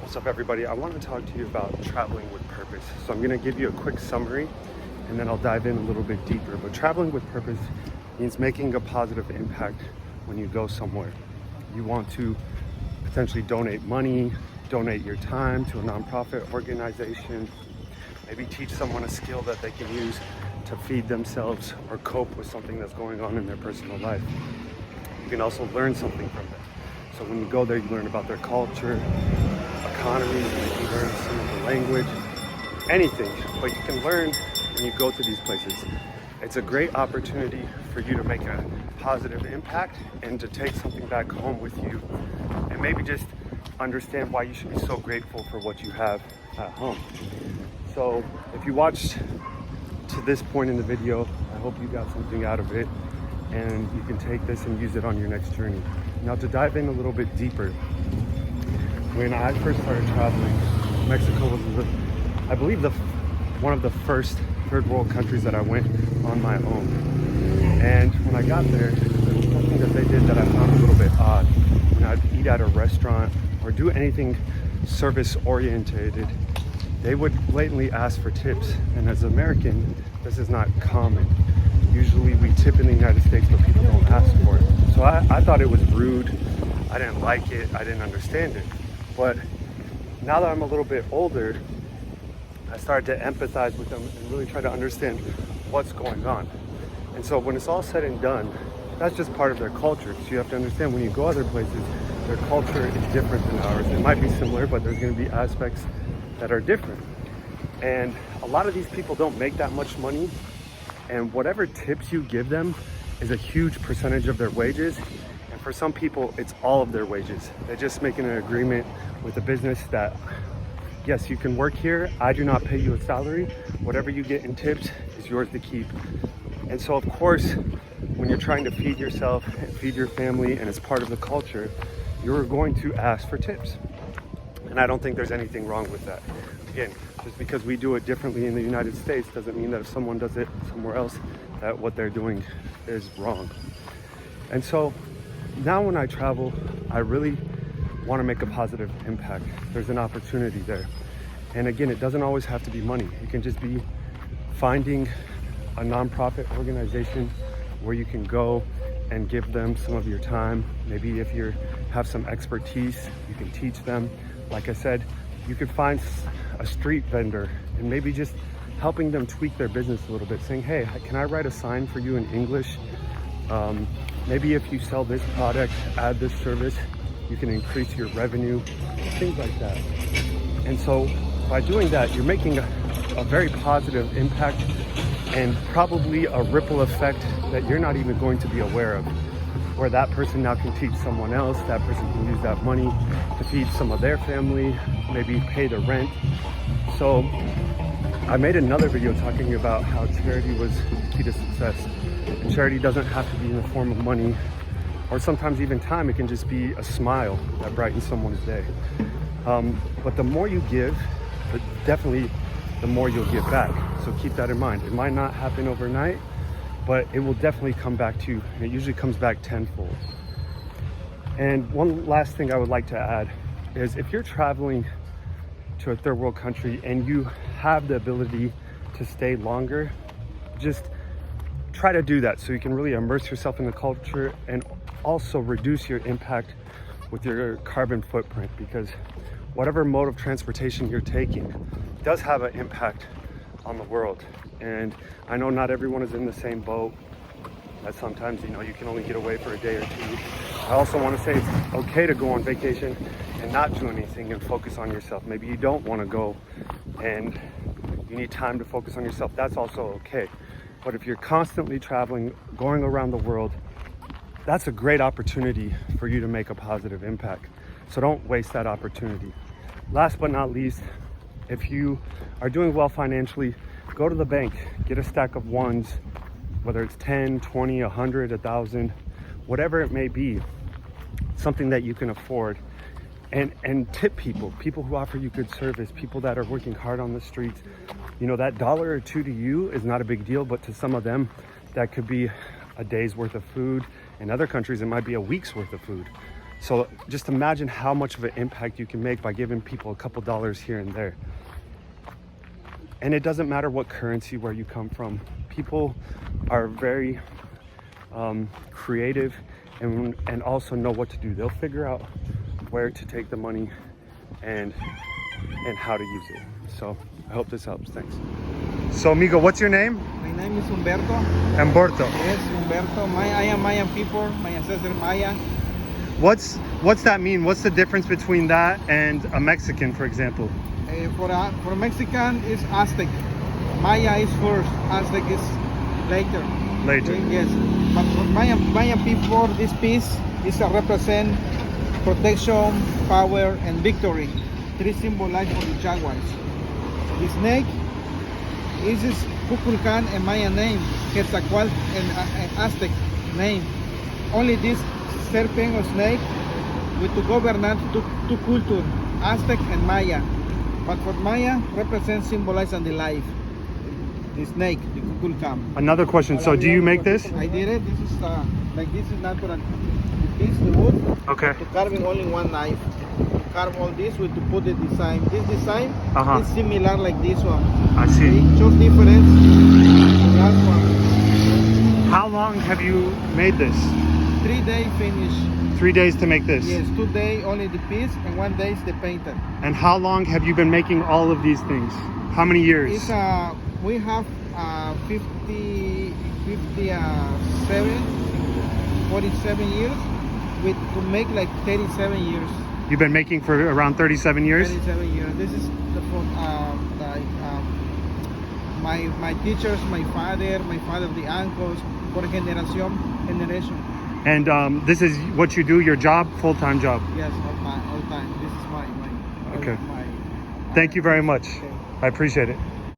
What's up, everybody? I want to talk to you about traveling with purpose. So I'm going to give you a quick summary and then I'll dive in a little bit deeper. But traveling with purpose means making a positive impact when you go somewhere. You want to potentially donate money, donate your time to a nonprofit organization, maybe teach someone a skill that they can use to feed themselves or cope with something that's going on in their personal life. You can also learn something from them. So when you go there, you learn about their culture, economy, you learn some of the language, anything. But you can learn when you go to these places. It's a great opportunity for you to make a positive impact and to take something back home with you and maybe just understand why you should be so grateful for what you have at home. So if you watched to this point in the video, I hope you got something out of it and you can take this and use it on your next journey. Now, to dive in a little bit deeper, when I first started traveling, Mexico was, I believe, one of the first third world countries that I went on my own. And when I got there was something that they did that I found a little bit odd. When I'd eat at a restaurant or do anything service oriented, they would blatantly ask for tips. And as an American, this is not common. Usually we tip in the United States, but people don't ask for it. So I thought it was rude. I didn't like it. I didn't understand it. But now that I'm a little bit older, I started to empathize with them and really try to understand what's going on. And so when it's all said and done, that's just part of their culture. So you have to understand when you go other places, their culture is different than ours. It might be similar, but there's going to be aspects that are different. And a lot of these people don't make that much money. And whatever tips you give them is a huge percentage of their wages. And for some people, it's all of their wages. They're just making an agreement with the business that, yes, you can work here. I do not pay you a salary. Whatever you get in tips is yours to keep. And so, of course, when you're trying to feed yourself and feed your family and it's part of the culture, you're going to ask for tips. And I don't think there's anything wrong with that. Again, just because we do it differently in the United States doesn't mean that if someone does it somewhere else, that what they're doing is wrong. And so now when I travel, I really want to make a positive impact. There's an opportunity there. And again, it doesn't always have to be money. It can just be finding a nonprofit organization where you can go and give them some of your time. Maybe if you have some expertise, you can teach them. Like I said, you could find a street vendor and maybe just helping them tweak their business a little bit, saying, hey, can I write a sign for you in English? Maybe if you sell this product, add this service, you can increase your revenue, things like that. And so by doing that, you're making a very positive impact and probably a ripple effect that you're not even going to be aware of, where that person now can teach someone else, that person can use that money to feed some of their family, maybe pay the rent. So I made another video talking about how charity was key to success. And charity doesn't have to be in the form of money or sometimes even time. It can just be a smile that brightens someone's day. But the more you give, definitely the more you'll give back. So keep that in mind. It might not happen overnight, but it will definitely come back to you. And it usually comes back tenfold. And one last thing I would like to add is if you're traveling to a third world country and you have the ability to stay longer, just try to do that so you can really immerse yourself in the culture and also reduce your impact with your carbon footprint, because whatever mode of transportation you're taking does have an impact on the world. And I know not everyone is in the same boat, that sometimes, you can only get away for a day or two. I also want to say it's okay to go on vacation and not do anything and focus on yourself. Maybe you don't want to go and you need time to focus on yourself. That's also okay. But if you're constantly traveling, going around the world, that's a great opportunity for you to make a positive impact. So don't waste that opportunity. Last but not least, if you are doing well financially, go to the bank, get a stack of ones, whether it's 10, 20, 100, 1,000, whatever it may be, something that you can afford. And tip people who offer you good service, people that are working hard on the streets. That $1 or $2 to you is not a big deal, but to some of them, that could be a day's worth of food. In other countries, it might be a week's worth of food. So just imagine how much of an impact you can make by giving people a couple dollars here and there. And it doesn't matter what currency, where you come from. People are very creative and also know what to do. They'll figure out where to take the money and how to use it. So I hope this helps. Thanks. So amigo, what's your name? My name is Humberto. Humberto. Yes, Humberto. I am Mayan people. My ancestor Maya. What's that mean? What's the difference between that and a Mexican, for example? For Mexican is Aztec. Maya is first. Aztec is later. Later. Yes. But for Mayan people, this piece is a represent protection, power, and victory. Three symbolize for the jaguars. The snake is Kukulkan and Maya name, Quetzalcoatl and Aztec name. Only this serpent or snake with the governance two culture, Aztec and Maya. But for Maya represents symbolize on the life. The snake, the Kukulkan. Another question. So do you make this? I did it. This is like this is natural. The wood. Okay. To carving only one knife. To carve all this with to put the design. This design is similar like this one. I see. It shows difference. The last one. How long have you made this? 3 days finish. 3 days to make this? Yes, 2 days only the piece and 1 day is the painter. And how long have you been making all of these things? How many years? It's we have 47 years with to make like 37 years. You've been making for around 37 years? 37 years. This is the my teachers, my father, the uncles, for generation. And this is what you do, your job, full-time job? Yes, all time. This is my Okay. my Thank you very much. Okay. I appreciate it.